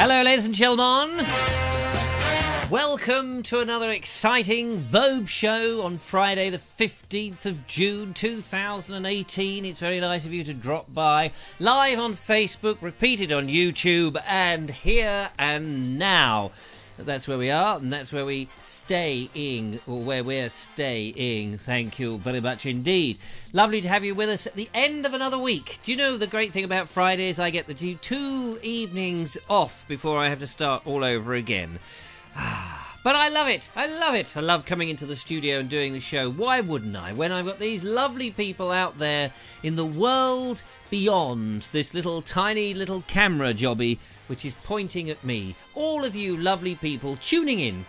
Hello, ladies and gentlemen. Welcome to another exciting Vobes show on Friday the 15th of June 2018. It's very nice of you to drop by. Live on Facebook, repeated on YouTube, and here and now. That's where we are, and that's where we staying, or where we're staying. Thank you very much indeed. Lovely to have you with us at the end of another week. Do you know the great thing about Fridays? I get the two evenings off before I have to start all over again. But I love it. I love it. I love coming into the studio and doing the show. Why wouldn't I? When I've got these lovely people out there in the world beyond this little tiny little camera jobby which is pointing at me. All of you lovely people tuning in.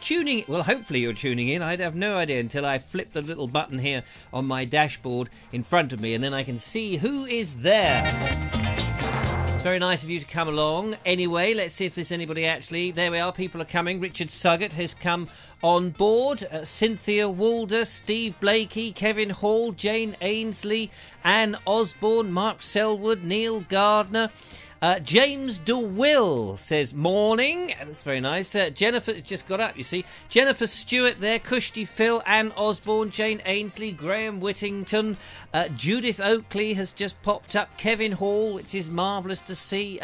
Well, hopefully you're tuning in. I'd have no idea until I flip the little button here on my dashboard in front of me, and then I can see who is there. It's very nice of you to come along. Anyway, let's see if there's anybody actually. There we are, people are coming. Richard Suggett has come on board. Cynthia Walder, Steve Blakey, Kevin Hall, Jane Ainsley, Anne Osborne, Mark Selwood, Neil Gardner. James DeWill says, morning. That's very nice. Jennifer just got up, you see. Jennifer Stewart there, Cushty Phil, Anne Osborne, Jane Ainsley, Graham Whittington. Judith Oakley has just popped up. Kevin Hall, which is marvellous to see.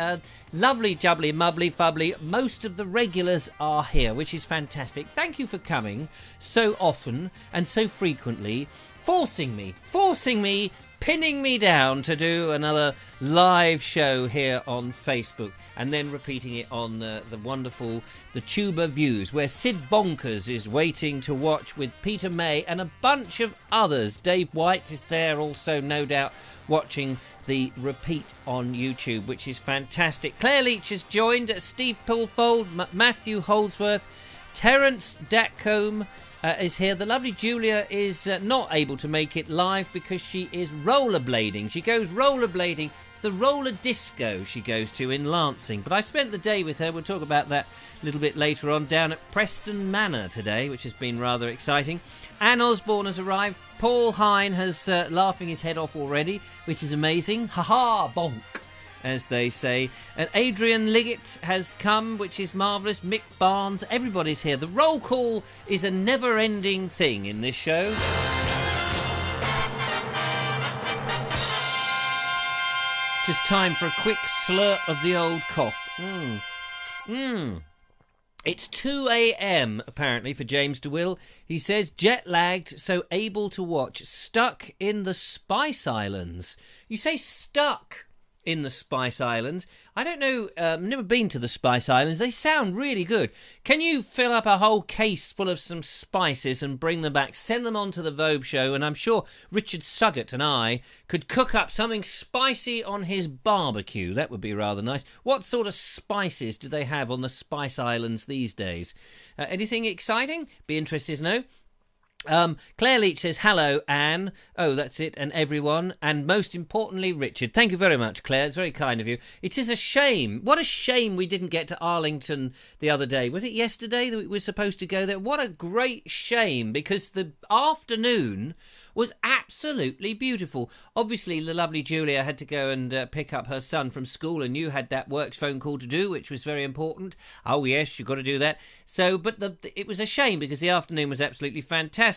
Lovely, jubbly, mubbly, fubbly. Most of the regulars are here, which is fantastic. Thank you for coming so often and so frequently, forcing me, pinning me down to do another live show here on Facebook, and then repeating it on the wonderful The Tuba Views, where Sid Bonkers is waiting to watch with Peter May and a bunch of others. Dave White is there also, no doubt, watching the repeat on YouTube, which is fantastic. Claire Leach has joined, Steve Pillfold, Matthew Holdsworth, Terence Datcombe, is here. The lovely Julia is not able to make it live because she is rollerblading. She goes rollerblading. It's the roller disco she goes to in Lancing. But I spent the day with her. We'll talk about that a little bit later on, down at Preston Manor today, which has been rather exciting. Anne Osborne has arrived. Paul Hine has laughing his head off already, which is amazing. Ha-ha, bonk, as they say. And Adrian Liggett has come, which is marvellous. Mick Barnes, everybody's here. The roll call is a never-ending thing in this show. Just time for a quick slurp of the old cough. It's 2 a.m, apparently, for James DeWill. He says, jet-lagged, so able to watch. Stuck in the Spice Islands. You say stuck in the Spice Islands. I don't know, I've never been to the Spice Islands. They sound really good. Can you fill up a whole case full of some spices and bring them back? Send them on to the Vobe show, and I'm sure Richard Suggett and I could cook up something spicy on his barbecue. That would be rather nice. What sort of spices do they have on the Spice Islands these days? Anything exciting? Be interested to know. Claire Leach says, hello, Anne. Oh, that's it, and everyone. And most importantly, Richard. Thank you very much, Claire. It's very kind of you. It is a shame. What a shame we didn't get to Arlington the other day. Was it yesterday that we were supposed to go there? What a great shame, because the afternoon was absolutely beautiful. Obviously, the lovely Julia had to go and pick up her son from school, and you had that works phone call to do, which was very important. Oh, yes, you've got to do that. So, but it was a shame because the afternoon was absolutely fantastic.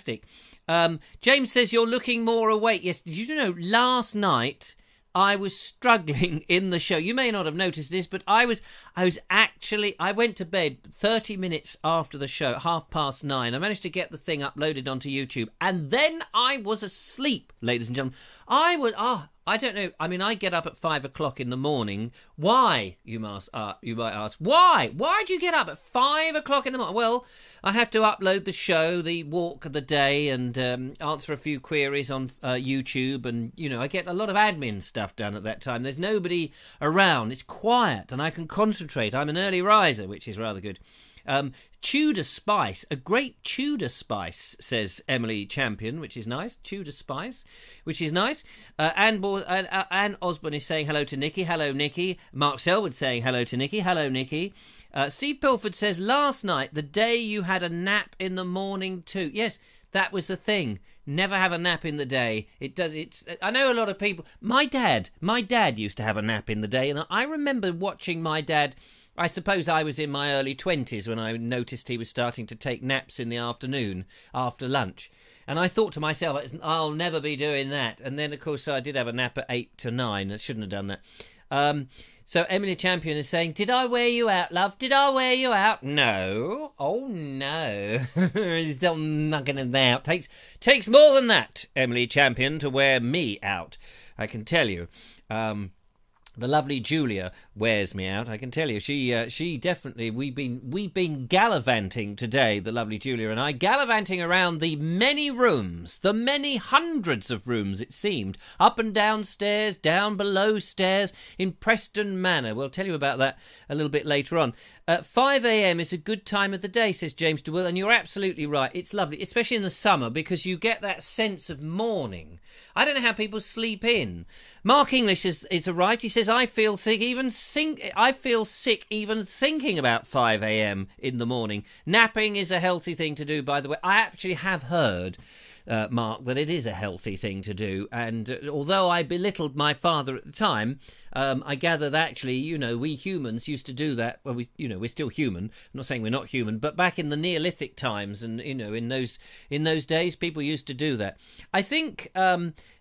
James says you're looking more awake. Yes, did you know last night I was struggling in the show. You may not have noticed this, but I went to bed 30 minutes after the show, 9:30. I managed to get the thing uploaded onto YouTube, and then I was asleep, ladies and gentlemen. I don't know. I mean, I get up at 5 o'clock in the morning. Why, you might ask? Why? Why'd you get up at 5 o'clock in the morning? Well, I have to upload the show, the walk of the day, and answer a few queries on YouTube. And, you know, I get a lot of admin stuff done at that time. There's nobody around. It's quiet, and I can concentrate. I'm an early riser, which is rather good. Tudor spice, a great Tudor spice, says Emily Champion, which is nice. Tudor spice, which is nice. Anne Osborne is saying hello to Nikki. Hello, Nikki. Mark Selwood saying hello to Nikki. Hello, Nikki. Steve Pilford says, last night, the day you had a nap in the morning too. Yes, that was the thing. Never have a nap in the day. I know a lot of people. My dad used to have a nap in the day, and I remember watching my dad I suppose I was in my early 20s when I noticed he was starting to take naps in the afternoon after lunch. And I thought to myself, I'll never be doing that. And then, of course, I did have a nap at 8 to 9. I shouldn't have done that. So Emily Champion is saying, did I wear you out, love? Did I wear you out? No. Oh, no. He's still mugging it out. Takes more than that, Emily Champion, to wear me out. I can tell you. The lovely Julia wears me out. I can tell you, she definitely. We've been gallivanting today. The lovely Julia and I gallivanting around the many rooms, the many hundreds of rooms. It seemed up and down stairs, down below stairs in Preston Manor. We'll tell you about that a little bit later on. 5 a.m. is a good time of the day, says James DeWill, and you're absolutely right. It's lovely, especially in the summer, because you get that sense of morning. I don't know how people sleep in. Mark English is right. He says, I feel sick even thinking about 5 a.m. in the morning. Napping is a healthy thing to do, by the way. I actually have heard, Mark, that it is a healthy thing to do. And although I belittled my father at the time, I gather that actually, we humans used to do that. Well, we're still human. I'm not saying we're not human, but back in the Neolithic times and, in those days, people used to do that. I think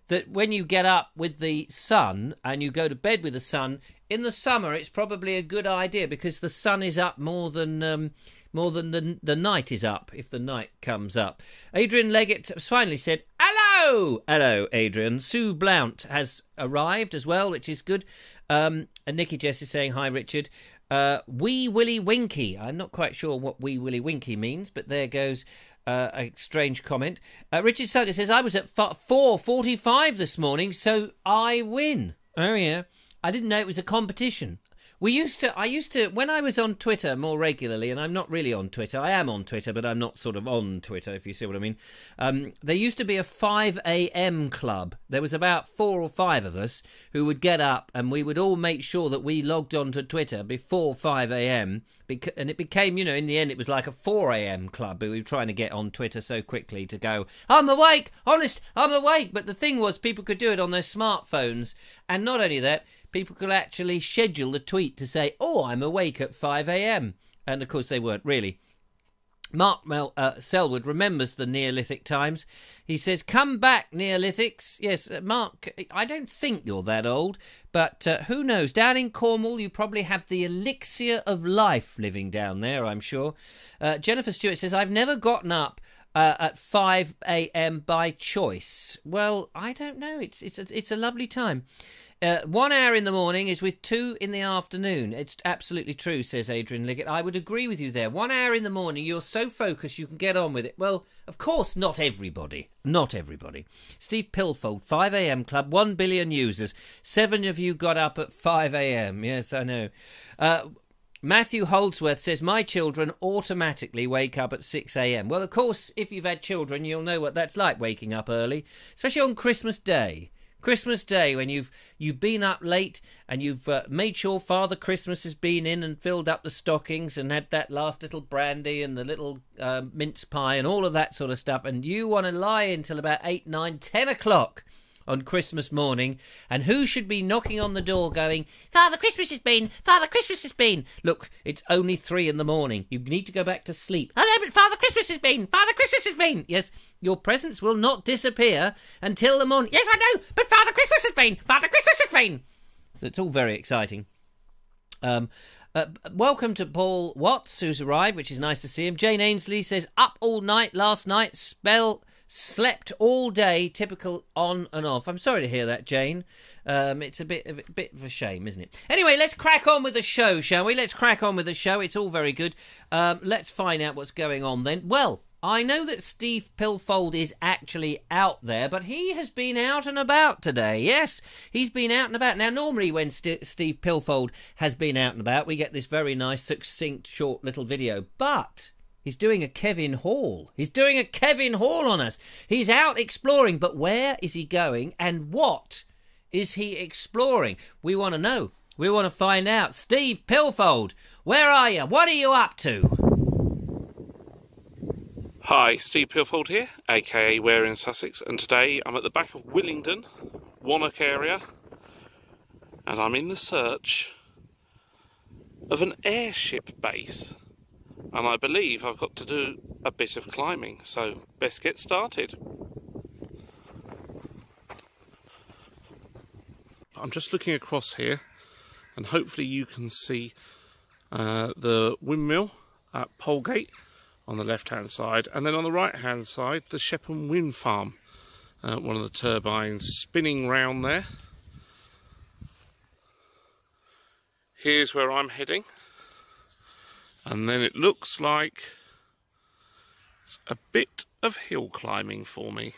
that when you get up with the sun and you go to bed with the sun, in the summer it's probably a good idea because the sun is up more than the night is up, if the night comes up. Adrian Leggett finally said, hello! Hello, Adrian. Sue Blount has arrived as well, which is good. And Nikki Jess is saying, hi, Richard. Wee Willy Winky. I'm not quite sure what Wee Willy Winky means, but there goes a strange comment. Richard Soder says, I was at 4:45 this morning, so I win. Oh, yeah. I didn't know it was a competition. I used to, when I was on Twitter more regularly, and I'm not really on Twitter. I am on Twitter, but I'm not sort of on Twitter, if you see what I mean. There used to be a 5 a.m. club. There was about 4 or 5 of us who would get up, and we would all make sure that we logged on to Twitter before 5 a.m. And it became, in the end, it was like a 4 a.m. club. We were trying to get on Twitter so quickly to go, I'm awake, honest, I'm awake. But the thing was, people could do it on their smartphones. And not only that, people could actually schedule the tweet to say, oh, I'm awake at 5 a.m. And, of course, they weren't really. Mark Selwood remembers the Neolithic times. He says, come back, Neolithics. Yes, Mark, I don't think you're that old, but who knows? Down in Cornwall, you probably have the elixir of life living down there, I'm sure. Jennifer Stewart says, I've never gotten up at 5 a.m. by choice. Well, I don't know. It's a lovely time. 1 hour in the morning is with 2 in the afternoon. It's absolutely true, says Adrian Liggett. I would agree with you there. 1 hour in the morning, you're so focused you can get on with it. Well, of course, not everybody. Not everybody. Steve Pilfold, 5 a.m. club, 1 billion users. 7 of you got up at 5 a.m. Yes, I know. Matthew Holdsworth says, my children automatically wake up at 6 a.m. Well, of course, if you've had children, you'll know what that's like, waking up early, especially on Christmas Day. Christmas Day, when you've been up late and you've made sure Father Christmas has been in and filled up the stockings and had that last little brandy and the little mince pie and all of that sort of stuff, and you want to lie until about 8, 9, 10 o'clock on Christmas morning, and who should be knocking on the door going, Father Christmas has been, Father Christmas has been. Look, it's only 3 in the morning. You need to go back to sleep. I know, but Father Christmas has been, Father Christmas has been. Yes, your presents will not disappear until the morning. Yes, I know, but Father Christmas has been, Father Christmas has been. So it's all very exciting. Welcome to Paul Watts, who's arrived, which is nice to see him. Jane Ainsley says, up all night last night, slept all day, typical on and off. I'm sorry to hear that, Jane. It's a bit of a shame, isn't it? Anyway, let's crack on with the show, shall we? Let's crack on with the show. It's all very good. Let's find out what's going on then. Well, I know that Steve Pilfold is actually out there, but he has been out and about today. Yes, he's been out and about. Now, normally when Steve Pilfold has been out and about, we get this very nice, succinct, short little video. But he's doing a Kevin Hall. He's doing a Kevin Hall on us. He's out exploring, but where is he going and what is he exploring? We want to know. We want to find out. Steve Pilfold, where are you? What are you up to? Hi, Steve Pilfold here, aka Where in Sussex, and today I'm at the back of Willingdon, Wannock area, and I'm in the search of an airship base. And I believe I've got to do a bit of climbing, so best get started. I'm just looking across here, and hopefully you can see the windmill at Polegate on the left hand side, and then on the right hand side the Shepton wind farm, one of the turbines spinning round there. Here's where I'm heading, and then it looks like it's a bit of hill climbing for me.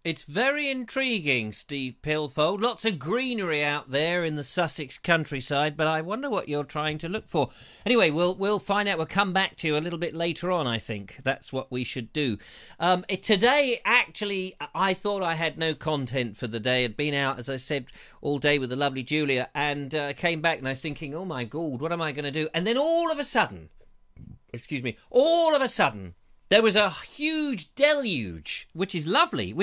It's very intriguing, Steve Pilfold. Lots of greenery out there in the Sussex countryside, but I wonder what you're trying to look for. Anyway, we'll find out. We'll come back to you a little bit later on, I think. That's what we should do. Today, actually, I thought I had no content for the day. I'd been out, as I said, all day with the lovely Julia, and came back and I was thinking, oh my God, what am I going to do? And then all of a sudden, there was a huge deluge, which is lovely,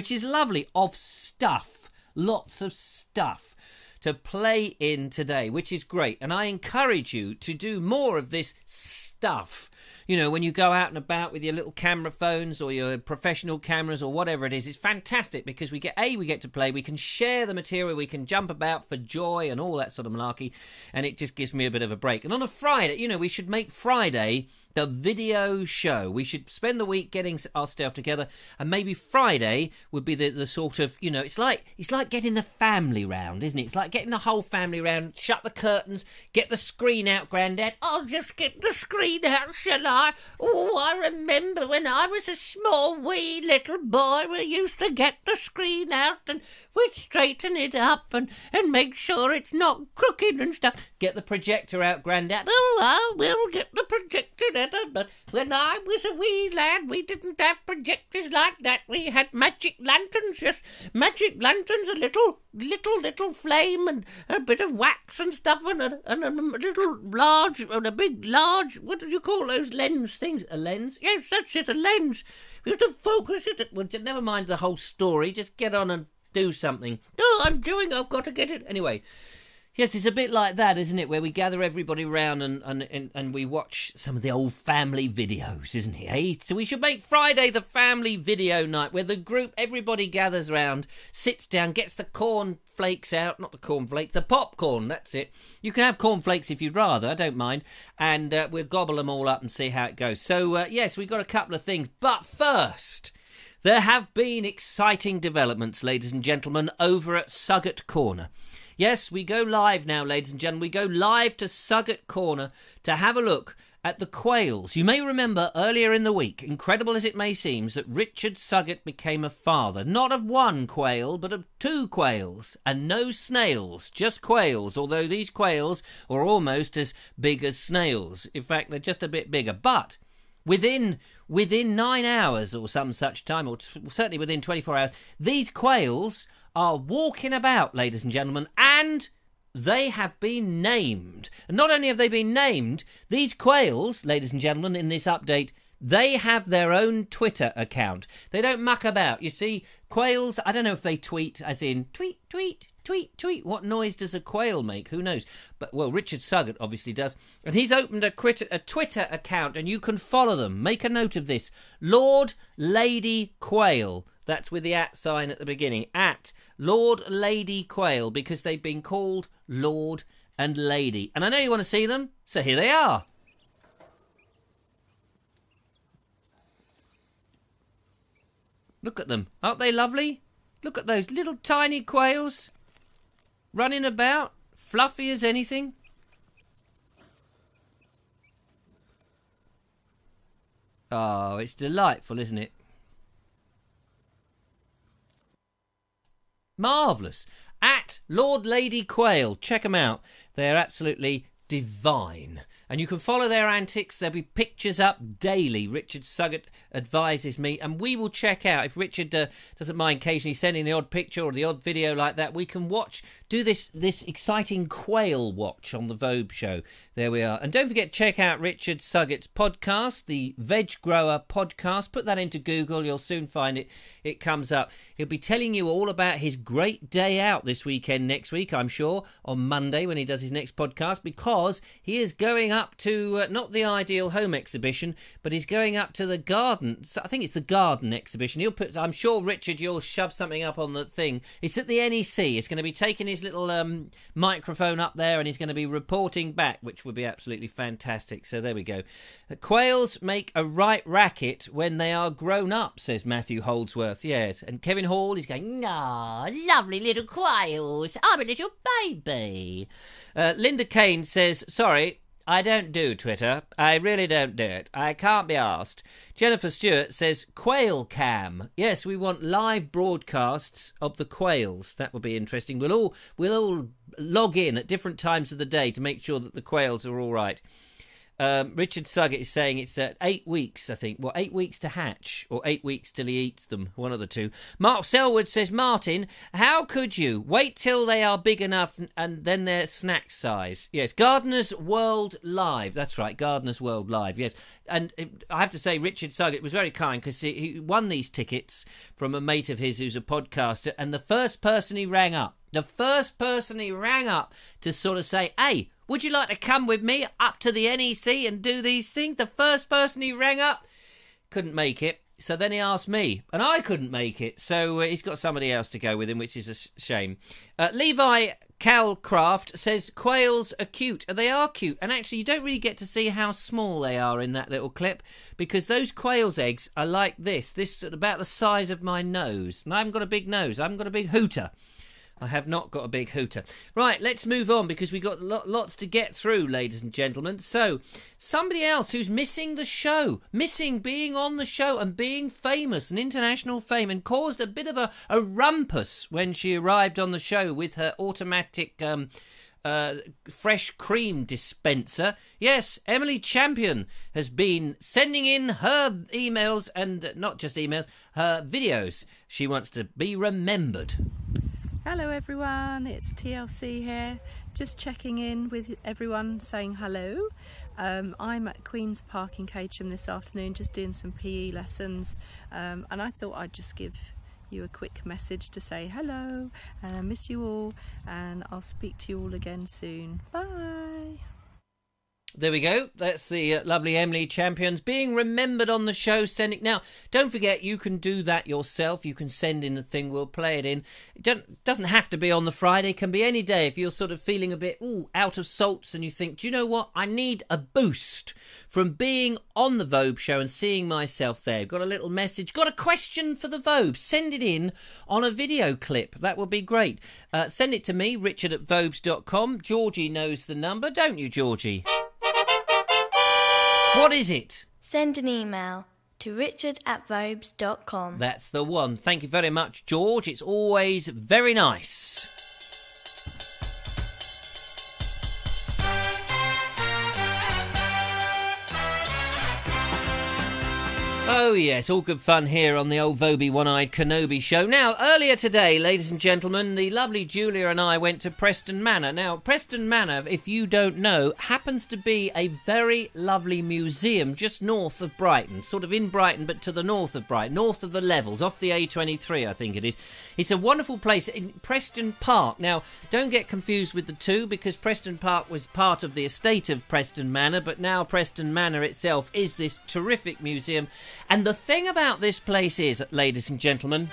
of stuff. Lots of stuff to play in today, which is great. And I encourage you to do more of this stuff. You know, when you go out and about with your little camera phones or your professional cameras or whatever it is, it's fantastic because we get to play, we can share the material, we can jump about for joy and all that sort of malarkey, and it just gives me a bit of a break. And on a Friday, you know, we should make Friday the video show. We should spend the week getting our stuff together, and maybe Friday would be the sort of, you know, it's like getting the family round, isn't it? It's like getting the whole family round, shut the curtains, get the screen out, Grandad. I'll just get the screen out, shall I? Oh, I remember when I was a small wee little boy, we used to get the screen out and we'd straighten it up and make sure it's not crooked and stuff. Get the projector out, Grandad. Oh, I will get the projector out. But when I was a wee lad, we didn't have projectors like that. We had magic lanterns, just magic lanterns, a little flame and a bit of wax and stuff, and a little large and a big large. What do you call those lens things? A lens? Yes, that's it, a lens. We have to focus it. Well, never mind the whole story. Just get on and do something. No, I've got to get it. Anyway, yes, it's a bit like that, isn't it? Where we gather everybody round and we watch some of the old family videos, isn't it? Eh? So we should make Friday the family video night, where the group, everybody gathers round, sits down, gets the cornflakes out, not the cornflakes, the popcorn, that's it. You can have cornflakes if you'd rather, I don't mind, and we'll gobble them all up and see how it goes. So, yes, we've got a couple of things, but first, there have been exciting developments, ladies and gentlemen, over at Sugget Corner. Yes, we go live now, ladies and gentlemen. We go live to Sugget Corner to have a look at the quails. You may remember earlier in the week, incredible as it may seem, that Richard Sugget became a father, not of one quail, but of two quails, and no snails, just quails, although these quails are almost as big as snails. In fact, they're just a bit bigger. But within 9 hours or some such time, or certainly within 24 hours, these quails are walking about, ladies and gentlemen, and they have been named. And not only have they been named, these quails, ladies and gentlemen, in this update, they have their own Twitter account. They don't muck about. You see, quails, I don't know if they tweet, as in tweet, tweet, tweet, tweet. What noise does a quail make? Who knows? But, well, Richard Sugget obviously does. And he's opened a Twitter account, and you can follow them. Make a note of this. Lord Lady Quail. That's with the @ sign at the beginning. At Lord Lady Quail, because they've been called Lord and Lady. And I know you want to see them, so here they are. Look at them. Aren't they lovely? Look at those little tiny quails running about, fluffy as anything. Oh, it's delightful, isn't it? Marvellous. At Lord Lady Quail. Check them out. They're absolutely divine. And you can follow their antics. There'll be pictures up daily. Richard Suggett advises me, and we will check out. If Richard doesn't mind occasionally sending the odd picture or the odd video like that, we can do this exciting quail watch on the Vobes show. There we are. And don't forget, check out Richard Suggett's podcast, the Veg Grower Podcast. Put that into Google. You'll soon find it. It comes up. He'll be telling you all about his great day out this weekend, next week, I'm sure, on Monday when he does his next podcast, because he is going up to, not the Ideal Home exhibition, but he's going up to the garden. I think it's the garden exhibition. I'm sure, Richard, you'll shove something up on the thing. It's at the NEC. It's going to be taking his little microphone up there, and he's going to be reporting back, which would be absolutely fantastic. So there we go. The quails make a right racket when they are grown up, says Matthew Holdsworth. Yes. And Kevin Hall is going, lovely little quails. I'm a little baby. Linda Kane says, sorry, I don't do Twitter. I really don't do it. I can't be asked. Jennifer Stewart says, quail cam. Yes, we want live broadcasts of the quails. That would be interesting. We'll all log in at different times of the day to make sure that the quails are all right. Richard Suggett is saying it's 8 weeks, I think. Well, 8 weeks to hatch, or 8 weeks till he eats them. One of the two. Mark Selwood says, Martin, how could you wait till they are big enough and then they're snack size? Yes, Gardener's World Live. That's right, Gardener's World Live, yes. And I have to say, Richard Suggett was very kind, because he won these tickets from a mate of his who's a podcaster, and the first person he rang up to sort of say, hey, would you like to come with me up to the NEC and do these things? The first person he rang up couldn't make it. So then he asked me, and I couldn't make it. So he's got somebody else to go with him, which is a shame. Levi Calcraft says, quails are cute. And they are cute. And actually, you don't really get to see how small they are in that little clip, because those quail's eggs are like this. This is about the size of my nose. And I haven't got a big nose. I haven't got a big hooter. I have not got a big hooter. Right, let's move on, because we've got lots to get through, ladies and gentlemen. So, somebody else who's missing the show, missing being on the show and being famous, and international fame, and caused a bit of a rumpus when she arrived on the show with her automatic fresh cream dispenser. Yes, Emily Champion has been sending in her emails, and not just emails, her videos. She wants to be remembered. Hello everyone, it's TLC here, just checking in with everyone, saying hello. I'm at Queen's Park in Caterham this afternoon, just doing some PE lessons, and I thought I'd just give you a quick message to say hello, and I miss you all, and I'll speak to you all again soon. Bye! There we go. That's the lovely Emily Champions being remembered on the show. Now, don't forget, you can do that yourself. You can send in the thing. We'll play it in. It doesn't have to be on the Friday. It can be any day. If you're sort of feeling a bit out of salts and you think, do you know what? I need a boost from being on the Vobes show and seeing myself there. Got a little message. Got a question for the Vobes. Send it in on a video clip. That would be great. Send it to me, richard@vobes.com. Georgie knows the number, don't you, Georgie? What is it? Send an email to richard@vobes.com. That's the one. Thank you very much, George. It's always very nice. Oh yes, all good fun here on the old Vobie One-Eyed Kenobi show. Now, earlier today, ladies and gentlemen, the lovely Julia and I went to Preston Manor. Now, Preston Manor, if you don't know, happens to be a very lovely museum just north of Brighton. Sort of in Brighton, but to the north of Brighton, north of the levels, off the A23, I think it is. It's a wonderful place in Preston Park. Now, don't get confused with the two, because Preston Park was part of the estate of Preston Manor, but now Preston Manor itself is this terrific museum. And the thing about this place is, ladies and gentlemen...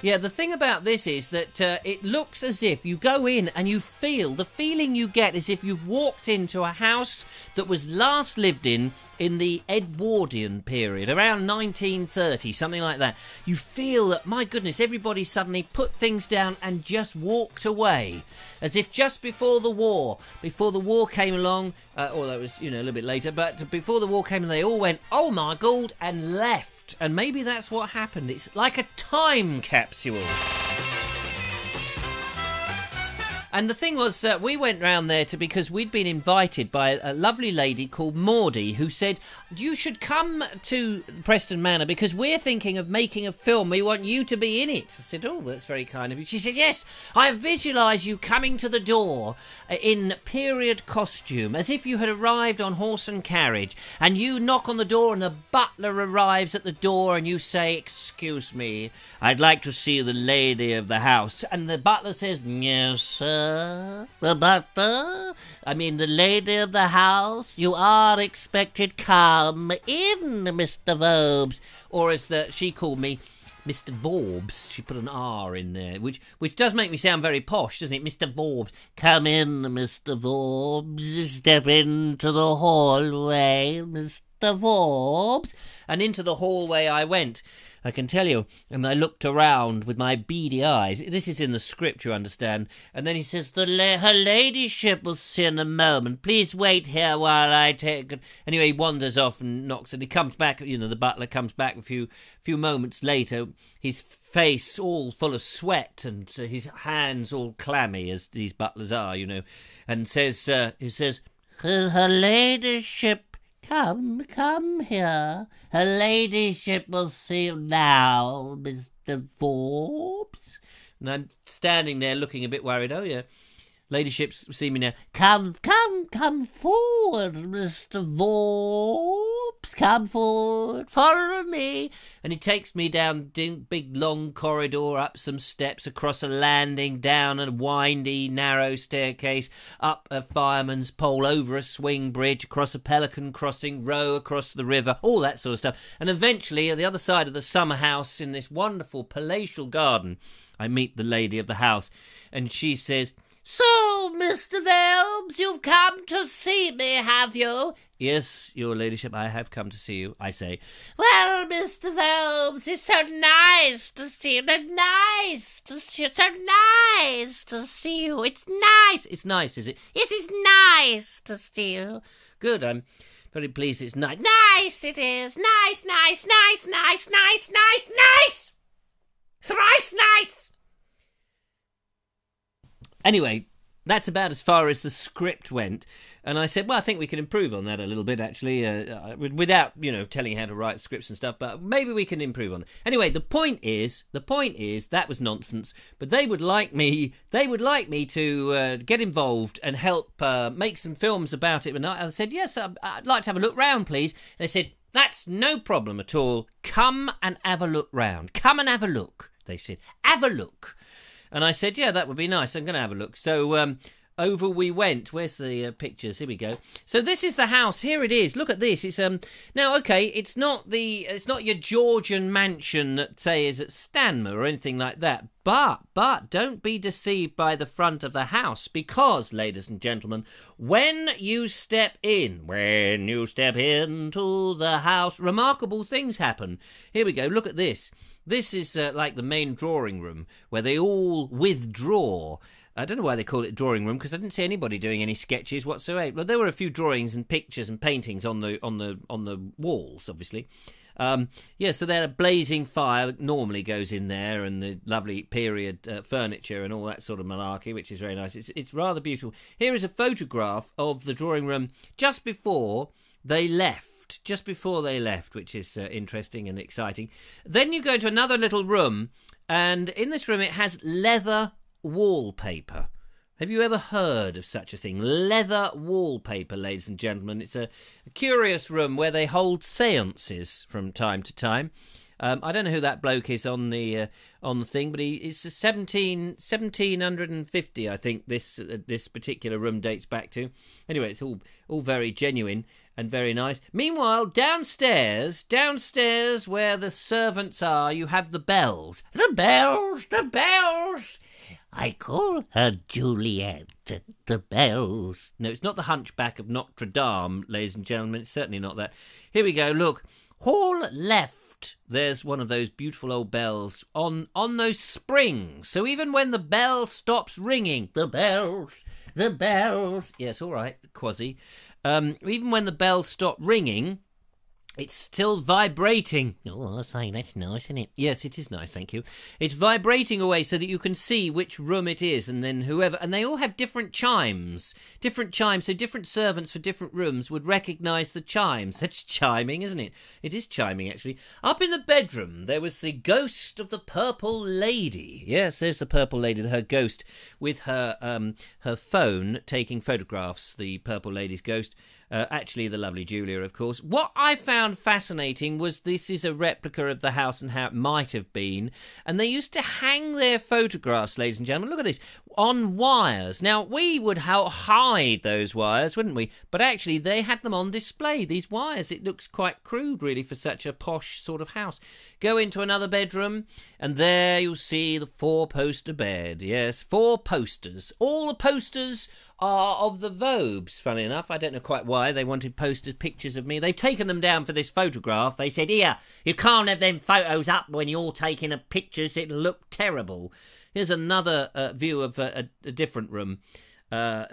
Yeah, the thing about this is that it looks as if you go in and you feel, the feeling you get is if you've walked into a house that was last lived in the Edwardian period, around 1930, something like that. You feel that, my goodness, everybody suddenly put things down and just walked away. As if just before the war came along, or that was, a little bit later, but before the war came along, they all went, oh my God, and left. And maybe that's what happened. It's like a time capsule. And the thing was, we went round there because we'd been invited by a lovely lady called Maudie, who said, you should come to Preston Manor because we're thinking of making a film. We want you to be in it. I said, oh, that's very kind of you. She said, yes, I visualise you coming to the door in period costume, as if you had arrived on horse and carriage, and you knock on the door and the butler arrives at the door and you say, excuse me, I'd like to see the lady of the house. And the butler says, yes, sir. The butler? I mean, the lady of the house? You are expected. Come in, Mr. Vobes. Or as she called me, Mr. Vobes. She put an R in there, which does make me sound very posh, doesn't it? Mr. Vobes. Come in, Mr. Vobes. Step into the hallway, Mr. Vobes. And into the hallway I went, I can tell you. And I looked around with my beady eyes. This is in the script, you understand. And then he says, her ladyship will see in a moment. Please wait here while I take... Anyway, he wanders off and knocks, and he comes back, the butler comes back a few moments later, his face all full of sweat and his hands all clammy, as these butlers are, and says, he says, her ladyship... Come here. Her ladyship will see you now, Mr. Vobes. And I'm standing there looking a bit worried. Oh, yeah. Ladyship's see me now. Come forward, Mr. Vobes. Come forward. Follow me. And he takes me down big long corridor, up some steps, across a landing, down a windy, narrow staircase, up a fireman's pole, over a swing bridge, across a pelican crossing, row across the river, all that sort of stuff. And eventually, at the other side of the summer house, in this wonderful palatial garden, I meet the lady of the house, and she says, so, Mr. Vobes, you've come to see me, have you? Yes, your ladyship, I have come to see you, I say. Well, Mr. Vobes, it's so nice to see you, so nice to see you. It's nice. It's nice, is it? Yes, it's nice to see you. Good, I'm very pleased it's nice. Nice it is. Nice. Thrice nice. Anyway, that's about as far as the script went. And I said, well, I think we can improve on that a little bit, actually, without, telling you how to write scripts and stuff, but maybe we can improve on it. Anyway, the point is, that was nonsense, but they would like me to get involved and help make some films about it. And I said, yes, I'd like to have a look round, please. And they said, that's no problem at all. Come and have a look round. Come and have a look, they said. Have a look. And I said, yeah, that would be nice. I'm going to have a look. So over we went. Where's the pictures? Here we go. So this is the house. Here it is. Look at this. It's now, okay, it's not your Georgian mansion that, say, is at Stanmer or anything like that. But don't be deceived by the front of the house, because, ladies and gentlemen, when you step into the house, remarkable things happen. Here we go. Look at this. This is like the main drawing room where they all withdraw. I don't know why they call it drawing room, because I didn't see anybody doing any sketches whatsoever. Well, there were a few drawings and pictures and paintings on the walls, obviously. So there, a blazing fire that normally goes in there, and the lovely period furniture and all that sort of malarkey, which is very nice. It's rather beautiful. Here is a photograph of the drawing room just before they left. Which is interesting and exciting. Then you go into another little room, and in this room it has leather wallpaper. Have you ever heard of such a thing? Leather wallpaper, ladies and gentlemen. It's a curious room where they hold seances from time to time. I don't know who that bloke is on the thing, but it's 1750, I think. This particular room dates back to. Anyway, it's all very genuine and very nice. Meanwhile, downstairs where the servants are, you have the bells. The bells. I call her Juliet. The bells. No, it's not the Hunchback of Notre Dame, ladies and gentlemen. It's certainly not that. Here we go. Look, hall left. There's one of those beautiful old bells on those springs. So even when the bell stops ringing, the bells. Yes, all right, Quasi. Even when the bells stop ringing, It's still vibrating. Oh, I say, that's nice, isn't it? Yes, it is nice, thank you. It's vibrating away so that you can see which room it is, and then whoever... And they all have different chimes. Different chimes, so different servants for different rooms would recognise the chimes. That's chiming, isn't it? It is chiming, actually. Up in the bedroom, there was the ghost of the Purple Lady. Yes, there's the Purple Lady, her ghost, with her phone taking photographs, the Purple Lady's ghost. Actually, the lovely Julia, of course. What I found fascinating was this is a replica of the house and how it might have been. And they used to hang their photographs, ladies and gentlemen, look at this, on wires. Now, we would hide those wires, wouldn't we? But actually, they had them on display, these wires. It looks quite crude, really, for such a posh sort of house. Go into another bedroom, and there you'll see the 4-poster bed. Yes, 4 posters. All the posters are of the Vobes, funny enough. I don't know quite why they wanted posters, pictures of me. They've taken them down for this photograph. They said, here, you can't have them photos up when you're taking pictures. It'll look terrible. Here's another view of a different room,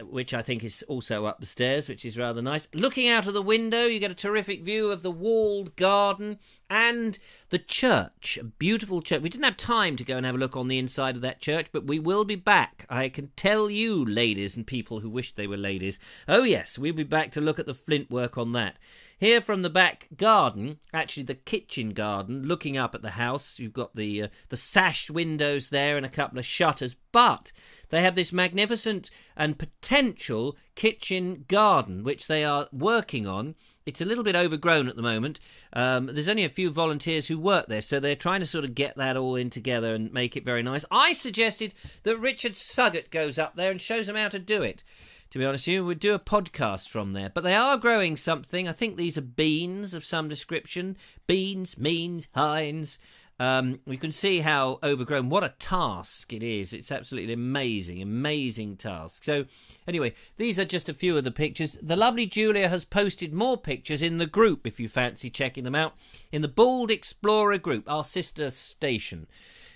which I think is also up the stairs, which is rather nice. Looking out of the window, you get a terrific view of the walled garden and the church, a beautiful church. We didn't have time to go and have a look on the inside of that church, but we will be back. I can tell you, ladies and people who wish they were ladies. Oh, yes, we'll be back to look at the flint work on that. Here from the back garden, actually the kitchen garden, looking up at the house, you've got the sashed windows there and a couple of shutters, but they have this magnificent and potential kitchen garden, which they are working on. It's a little bit overgrown at the moment. There's only a few volunteers who work there, so they're trying to sort of get that all in together and make it very nice. I suggested that Richard Suggett goes up there and shows them how to do it. To be honest with you, we'd do a podcast from there. But they are growing something. I think these are beans of some description. Beans, means, hinds. You can see how overgrown. What a task it is. It's absolutely amazing, amazing task. So, anyway, these are just a few of the pictures. The lovely Julia has posted more pictures in the group, if you fancy checking them out, in the Bald Explorer group, our sister station,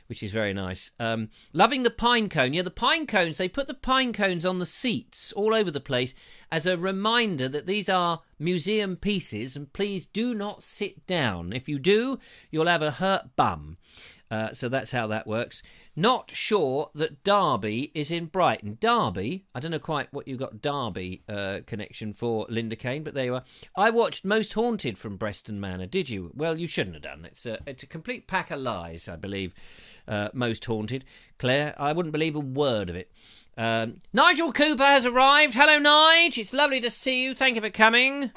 which is very nice. Loving the pine cone. Yeah, the pine cones, they put the pine cones on the seats all over the place as a reminder that these are museum pieces, and please do not sit down. If you do, you'll have a hurt bum. So that's how that works. Not sure that Derby is in Brighton. Derby, I don't know quite what you got Derby connection for, Linda Kane, but there you are. I watched Most Haunted from Preston Manor. Did you? Well, you shouldn't have done. It's a complete pack of lies, I believe, Most Haunted. Claire, I wouldn't believe a word of it. Nigel Cooper has arrived. Hello, Nige. It's lovely to see you. Thank you for coming.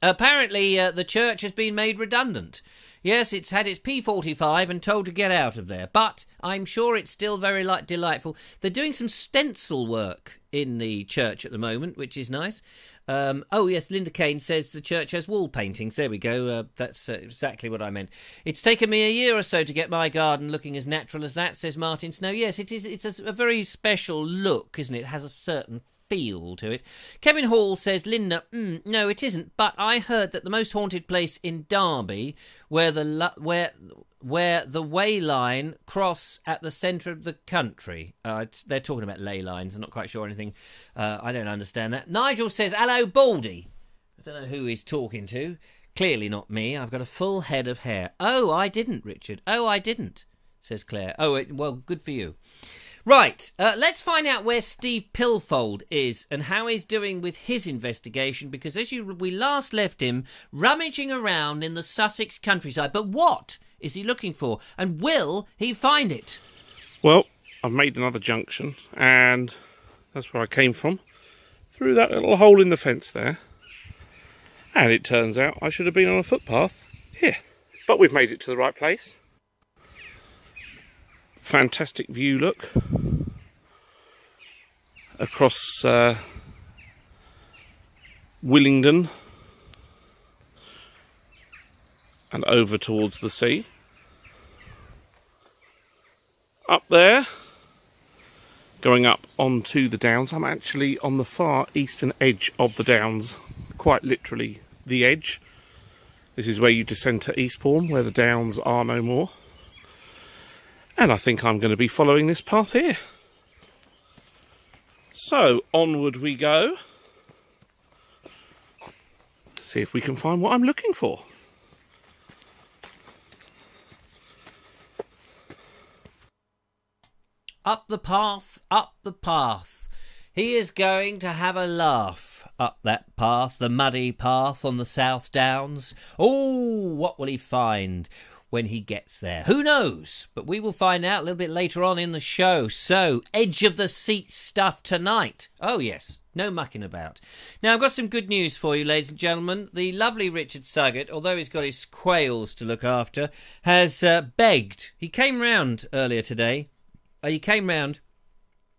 Apparently, the church has been made redundant. Yes, it's had its P45 and told to get out of there. But I'm sure it's still very delightful. They're doing some stencil work in the church at the moment, which is nice. Oh, yes, Linda Kane says the church has wall paintings. There we go. That's exactly what I meant. It's taken me a year or so to get my garden looking as natural as that, says Martin Snow. Yes, it is. It's a very special look, isn't it? It has a certain feel to it. Kevin Hall says, Linda, no, it isn't. But I heard that the most haunted place in Derby, where the way line cross at the centre of the country. They're talking about ley lines. I'm not quite sure anything. I don't understand that. Nigel says, hello, Baldy. I don't know who he's talking to. Clearly not me. I've got a full head of hair. Oh, I didn't, Richard. Oh, I didn't, says Claire. Oh, well, good for you. Right, let's find out where Steve Pilfold is and how he's doing with his investigation, because we last left him rummaging around in the Sussex countryside. But what is he looking for, and will he find it? Well, I've made another junction, and that's where I came from, through that little hole in the fence there. And it turns out I should have been on a footpath here. But we've made it to the right place. Fantastic view, look, across Willingdon and over towards the sea. Up there, going up onto the downs. I'm actually on the far eastern edge of the downs, quite literally the edge. This is where you descend to Eastbourne, where the downs are no more. And I think I'm going to be following this path here. So, onward we go. see if we can find what I'm looking for. Up the path, up the path. He is going to have a laugh up that path, the muddy path on the South Downs. Oh, what will he find when he gets there? Who knows? But we will find out a little bit later on in the show. So, edge of the seat stuff tonight. Oh, yes. No mucking about. Now, I've got some good news for you, ladies and gentlemen. The lovely Richard Suggett, although he's got his quails to look after, has begged. He came round earlier today. He came round.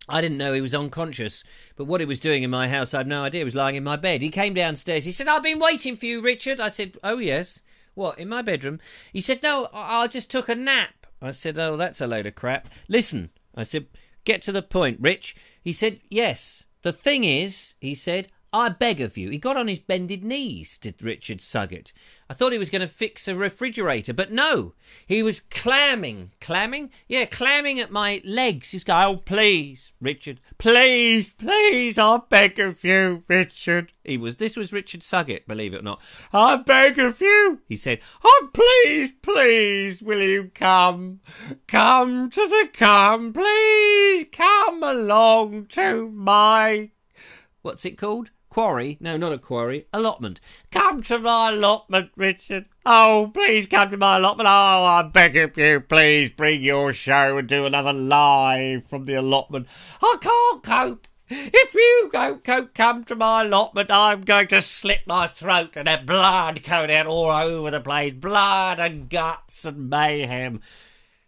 I didn't know he was unconscious, but what he was doing in my house, I have no idea. He was lying in my bed. He came downstairs. He said, I've been waiting for you, Richard. I said, oh, yes. What, in my bedroom? He said, no, I just took a nap. I said, oh, that's a load of crap. Listen, I said, get to the point, Rich. He said, yes. The thing is, he said, I beg of you. He got on his bended knees, did Richard Suggett. I thought he was going to fix a refrigerator, but no. He was clamming. Clamming? Yeah, clamming at my legs. He was going, oh, please, Richard. Please, please, I beg of you, Richard. This was Richard Suggett, believe it or not. I beg of you, he said. Oh, please, please, will you come? Come, please, come along to my... What's it called? Quarry? No, not a quarry. Allotment. Come to my allotment, Richard. Oh, please come to my allotment. Oh, I beg of you, please bring your show and do another live from the allotment. I can't cope. If you don't come to my allotment, I'm going to slit my throat and have blood coming out all over the place. Blood and guts and mayhem.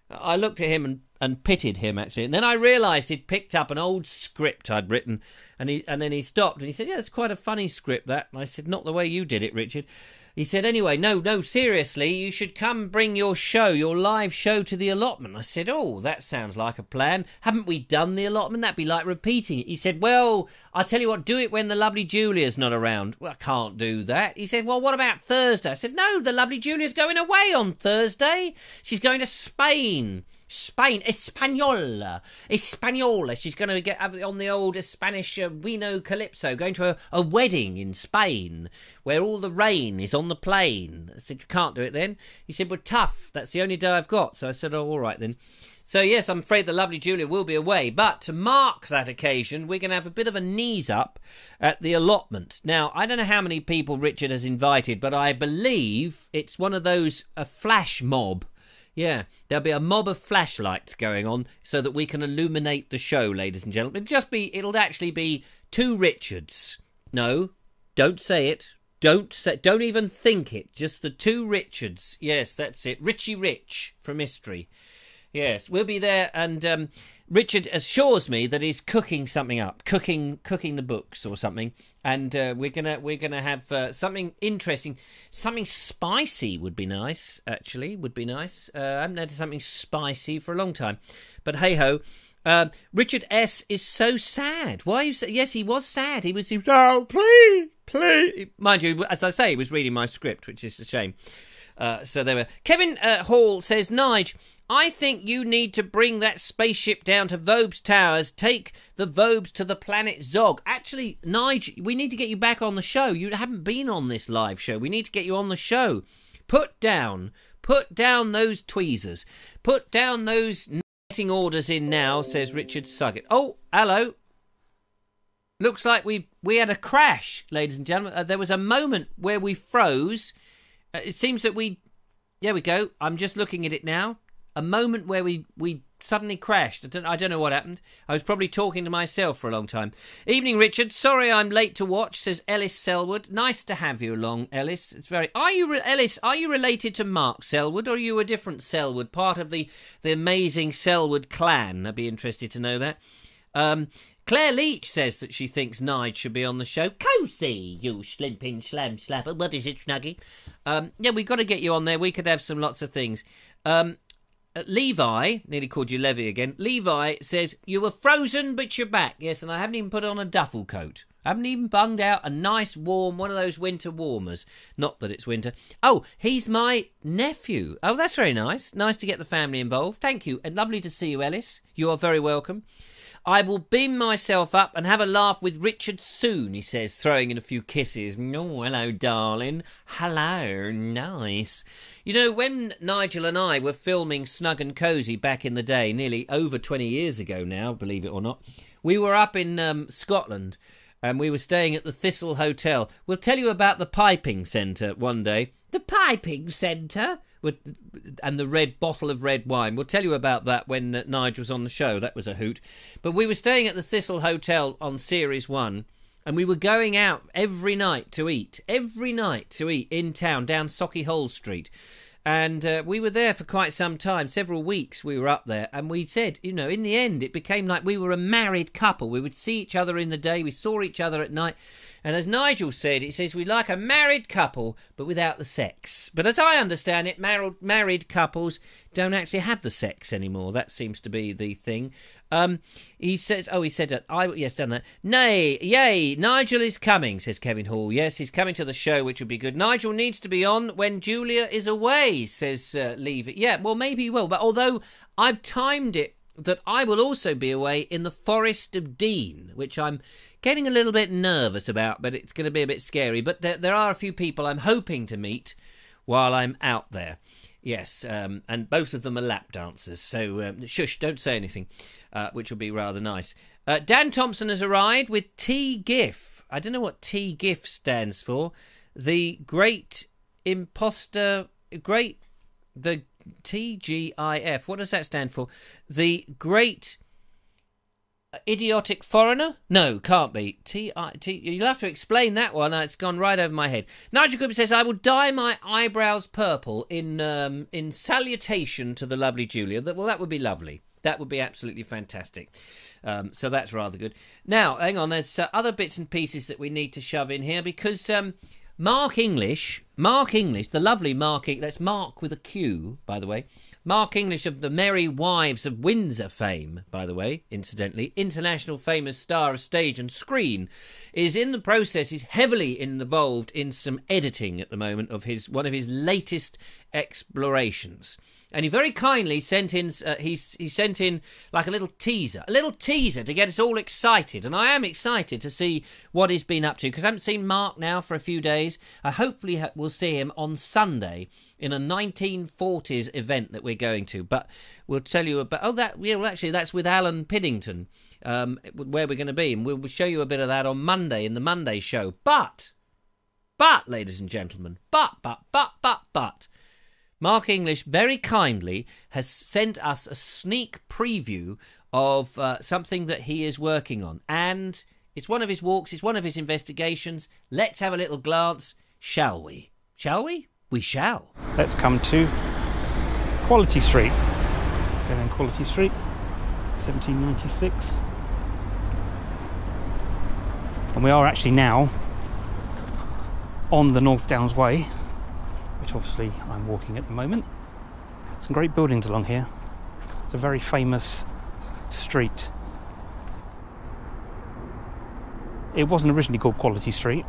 I looked at him and pitied him, actually. And then I realised he'd picked up an old script I'd written, and then he stopped and he said, yeah, it's quite a funny script, that. And I said, not the way you did it, Richard. He said, anyway, no, seriously, you should come bring your show, your live show to the allotment. I said, oh, that sounds like a plan. Haven't we done the allotment? That'd be like repeating it. He said, well, I'll tell you what, do it when the lovely Julia's not around. Well, I can't do that. He said, well, what about Thursday? I said, no, the lovely Julia's going away on Thursday. She's going to Spain. Española. She's going to get on the old Spanish Wino Calypso, going to a wedding in Spain where all the rain is on the plane. I said, you can't do it then. He said, well, tough. That's the only day I've got. So I said, oh, all right then. So, yes, I'm afraid the lovely Julia will be away. But to mark that occasion, we're going to have a bit of a knees up at the allotment. Now, I don't know how many people Richard has invited, but I believe it's one of those, a flash mob. Yeah, there'll be a mob of flashlights going on so that we can illuminate the show, ladies and gentlemen. It'll actually be two Richards. No, don't say it. Don't even think it. Just the two Richards. Yes, that's it. Richie Rich from History. Yes, we'll be there, and Richard assures me that he's cooking something up, cooking the books or something, and we're gonna have something interesting, something spicy would be nice. Actually, would be nice. I haven't had something spicy for a long time, but hey ho. Richard S is so sad. Why are you? Yes, he was sad. He was. Oh, please. Mind you, as I say, he was reading my script, which is a shame. So there were. Kevin Hall says, Nige, I think you need to bring that spaceship down to Vobes Towers. Take the Vobes to the planet Zog. Actually, Nige, we need to get you back on the show. You haven't been on this live show. We need to get you on the show. Put down those tweezers. Put down those getting orders in now, says Richard Suggett. Oh, hello. Looks like we had a crash, ladies and gentlemen. There was a moment where we froze. It seems that there we go. I'm just looking at it now. A moment where we suddenly crashed. I don't know what happened. I was probably talking to myself for a long time. Evening, Richard. Sorry I'm late to watch, says Ellis Selwood. Nice to have you along, Ellis. It's very... Ellis, are you related to Mark Selwood, or are you a different Selwood, part of the amazing Selwood clan? I'd be interested to know that. Claire Leach says that she thinks Nige should be on the show. Cosy, you slimping slam slapper. What is it, Snuggy? Yeah, we've got to get you on there. We could have lots of things. Levi, nearly called you Levy again. Levi says, you were frozen, but you're back. Yes, and I haven't even put on a duffel coat. I haven't even bunged out a nice warm, one of those winter warmers. Not that it's winter. Oh, he's my nephew. Oh, that's very nice. Nice to get the family involved. Thank you. And lovely to see you, Ellis. You are very welcome. I will beam myself up and have a laugh with Richard soon, he says, throwing in a few kisses. Oh, hello, darling. Hello, nice. You know, when Nigel and I were filming Snug and Cosy back in the day, nearly over 20 years ago now, believe it or not, we were up in Scotland and we were staying at the Thistle Hotel. We'll tell you about the piping centre one day. The piping centre? And the red bottle of red wine. We'll tell you about that when Nigel was on the show. That was a hoot. But we were staying at the Thistle Hotel on Series 1, and we were going out every night to eat in town, down Sauchiehall Street. And we were there for quite some time, several weeks we were up there. And we said, you know, in the end, it became like we were a married couple. We would see each other in the day, we saw each other at night. And as Nigel said, he says, we like a married couple, but without the sex. But as I understand it, married couples don't actually have the sex anymore. That seems to be the thing. He says, yes, done that. Nay, yay, Nigel is coming, says Kevin Hall. Yes, he's coming to the show, which would be good. Nigel needs to be on when Julia is away, says Leave It. Yeah, well, maybe he will. But although I've timed it that I will also be away in the Forest of Dean, which I'm getting a little bit nervous about, but it's going to be a bit scary. But there are a few people I'm hoping to meet while I'm out there. Yes, and both of them are lap dancers, so shush, don't say anything, which will be rather nice. Dan Thompson has arrived with T-GIF. I don't know what T-GIF stands for. The TGIF. What does that stand for? The Great Idiotic Foreigner? No, can't be. You'll have to explain that one. It's gone right over my head. Nigel Cooper says, I will dye my eyebrows purple in salutation to the lovely Julia. Well, that would be lovely. That would be absolutely fantastic. So that's rather good. Now, hang on. There's other bits and pieces that we need to shove in here because Mark English, the lovely Mark, that's Mark with a Q, by the way. Mark English of the Merry Wives of Windsor fame, by the way, incidentally, international famous star of stage and screen, is in the process, is heavily involved in some editing at the moment of one of his latest explorations. And he very kindly sent in, he sent in like a little teaser to get us all excited. And I am excited to see what he's been up to, because I haven't seen Mark now for a few days. I hopefully will see him on Sunday in a 1940s event that we're going to. But we'll tell you about, actually that's with Alan Piddington, where we're going to be. And we'll show you a bit of that on Monday in the Monday show. But, ladies and gentlemen, but, Mark English very kindly has sent us a sneak preview of something that he is working on. And it's one of his walks, it's one of his investigations. Let's have a little glance, shall we? Shall we? We shall. Let's come to Quality Street. Going in Quality Street, 1796. And we are actually now on the North Downs Way, which obviously I'm walking at the moment. Some great buildings along here. It's a very famous street. It wasn't originally called Quality Street.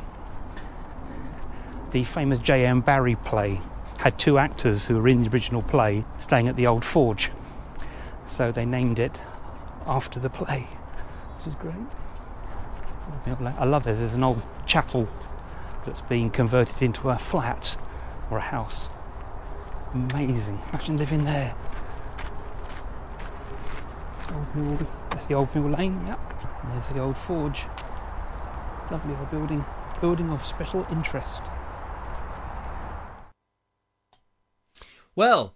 The famous J.M. Barrie play had two actors who were in the original play staying at the Old Forge. So they named it after the play, which is great. I love it. There's an old chapel that's being converted into a flat or a house. Amazing. Imagine living there. That's the Old Mill Lane, yep. And there's the Old Forge. Lovely old building. Building of special interest. Well,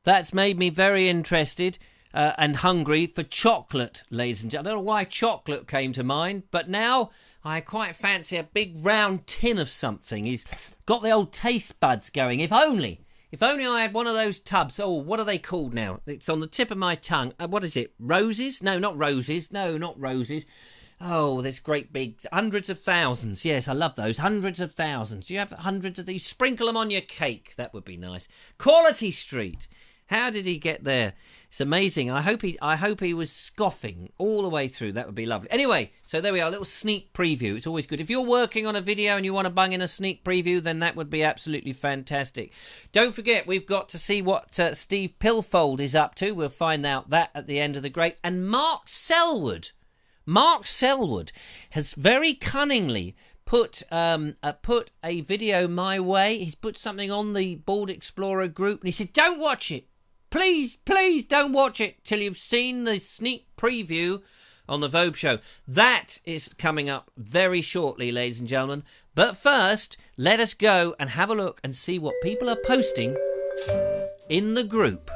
that's made me very interested and hungry for chocolate, ladies and gentlemen. I don't know why chocolate came to mind, but now I quite fancy a big round tin of something. He's got the old taste buds going. If only I had one of those tubs. Oh, what are they called now? It's on the tip of my tongue. What is it? Roses? No, not roses. No, not roses. Oh, there's great big hundreds of thousands. Yes, I love those. Hundreds of thousands. Do you have hundreds of these? Sprinkle them on your cake. That would be nice. Quality Street. How did he get there? It's amazing. I hope he was scoffing all the way through. That would be lovely. Anyway, so there we are, a little sneak preview. It's always good. If you're working on a video and you want to bung in a sneak preview, then that would be absolutely fantastic. Don't forget, we've got to see what Steve Pilfold is up to. We'll find out that at the end of the great. And Mark Selwood has very cunningly put a video my way. He's put something on the Bald Explorer group, and he said, "Don't watch it. Please don't watch it till you've seen the sneak preview on the Vobes show." That is coming up very shortly, ladies and gentlemen. But first, let us go and have a look and see what people are posting in the group.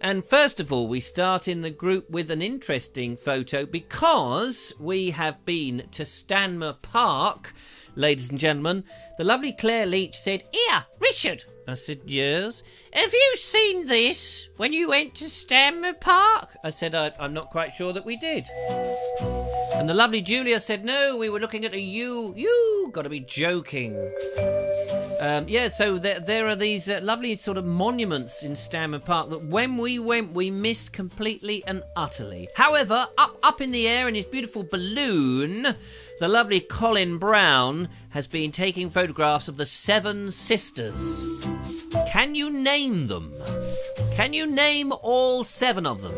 And first of all, we start in the group with an interesting photo because we have been to Stanmer Park, ladies and gentlemen. The lovely Claire Leach said, "Here, Richard." I said, "Yes." "Have you seen this when you went to Stanmer Park?" I said, I'm not quite sure that we did. And the lovely Julia said, "No, we were looking at a U." You got to be joking. So there are these lovely sort of monuments in Stanmer Park that when we went, we missed completely and utterly. However, up in the air in his beautiful balloon, the lovely Colin Brown has been taking photographs of the Seven Sisters. Can you name them? Can you name all 7 of them?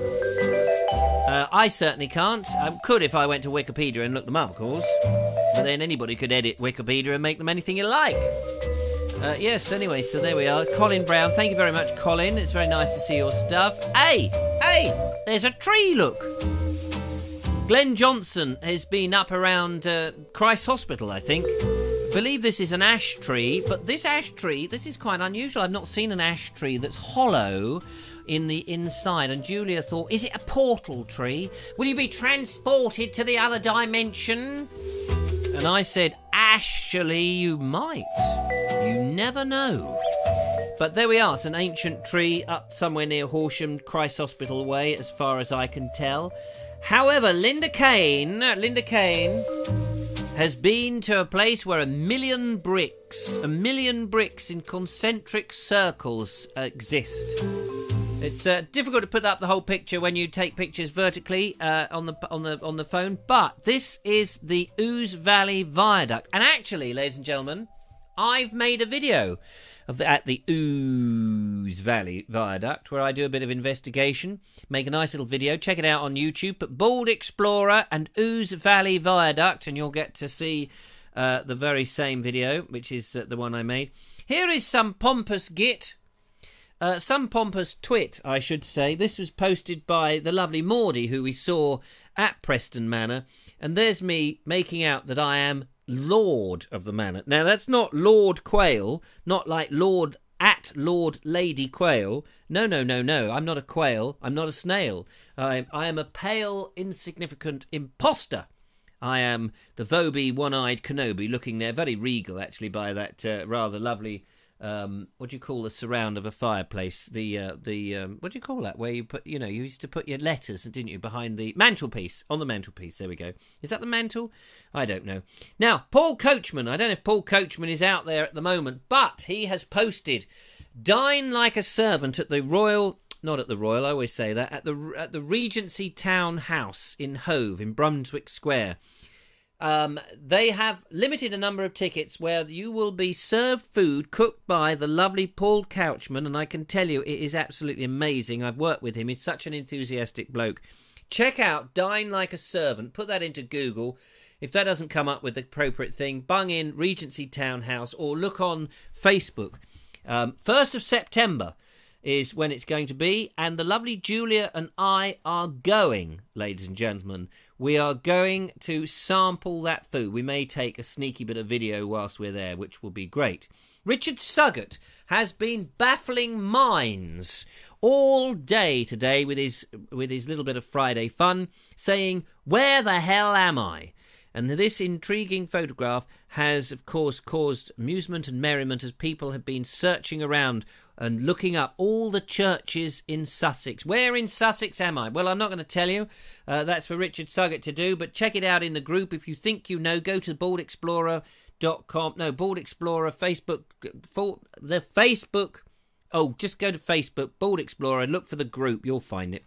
I certainly can't. I could if I went to Wikipedia and looked them up, of course. But then anybody could edit Wikipedia and make them anything you like. Yes, anyway, so there we are. Colin Brown, thank you very much, Colin. It's very nice to see your stuff. Hey, there's a tree, look. Glenn Johnson has been up around Christ Hospital, I think. I believe this is an ash tree, but this ash tree, this is quite unusual. I've not seen an ash tree that's hollow in the inside. And Julia thought, is it a portal tree? Will you be transported to the other dimension? And I said, actually, you might. You never know. But there we are. It's an ancient tree up somewhere near Horsham, Christ Hospital way, as far as I can tell. However, Linda Kane has been to a place where 1 million bricks in concentric circles exist. It's difficult to put up the whole picture when you take pictures vertically on the phone, but this is the Ouse Valley Viaduct. And actually, ladies and gentlemen, I've made a video at the Ouse Valley Viaduct where I do a bit of investigation, make a nice little video. Check it out on YouTube. But Bald Explorer and Ouse Valley Viaduct, and you'll get to see the very same video, which is the one I made. Here is some pompous git. Some pompous twit, I should say. This was posted by the lovely Maudie, who we saw at Preston Manor. And there's me making out that I am Lord of the Manor. Now, that's not Lord Quail, not like Lord Lady Quail. No. I'm not a quail. I'm not a snail. I am a pale, insignificant imposter. I am the Vobie one-eyed Kenobi, looking there very regal, actually, by that rather lovely... what do you call the surround of a fireplace? The what do you call that? Where you put, you used to put your letters, didn't you, behind the mantelpiece? On the mantelpiece, there we go. Is that the mantle? I don't know. Now, Paul Coachman. I don't know if Paul Coachman is out there at the moment, but he has posted, "Dine like a servant at the Royal." Not at the Royal, I always say that. At the Regency Town House in Hove, in Brunswick Square. They have limited a number of tickets where you will be served food cooked by the lovely Paul Couchman, and I can tell you it is absolutely amazing. I've worked with him. He's such an enthusiastic bloke. Check out Dine Like a Servant. Put that into Google. If that doesn't come up with the appropriate thing, bung in Regency Townhouse or look on Facebook. 1st of September is when it's going to be, and the lovely Julia and I are going, ladies and gentlemen. We are going to sample that food. We may take a sneaky bit of video whilst we're there, which will be great. Richard Suggett has been baffling minds all day today with his little bit of Friday fun, saying, "Where the hell am I?" And this intriguing photograph has, of course, caused amusement and merriment as people have been searching around and looking up all the churches in Sussex. Where in Sussex am I? Well, I'm not going to tell you. That's for Richard Suggett to do, but check it out in the group. If you think you know, go to baldexplorer.com. No, Bald Explorer Facebook. The Facebook. Oh, just go to Facebook, Bald Explorer, and look for the group. You'll find it.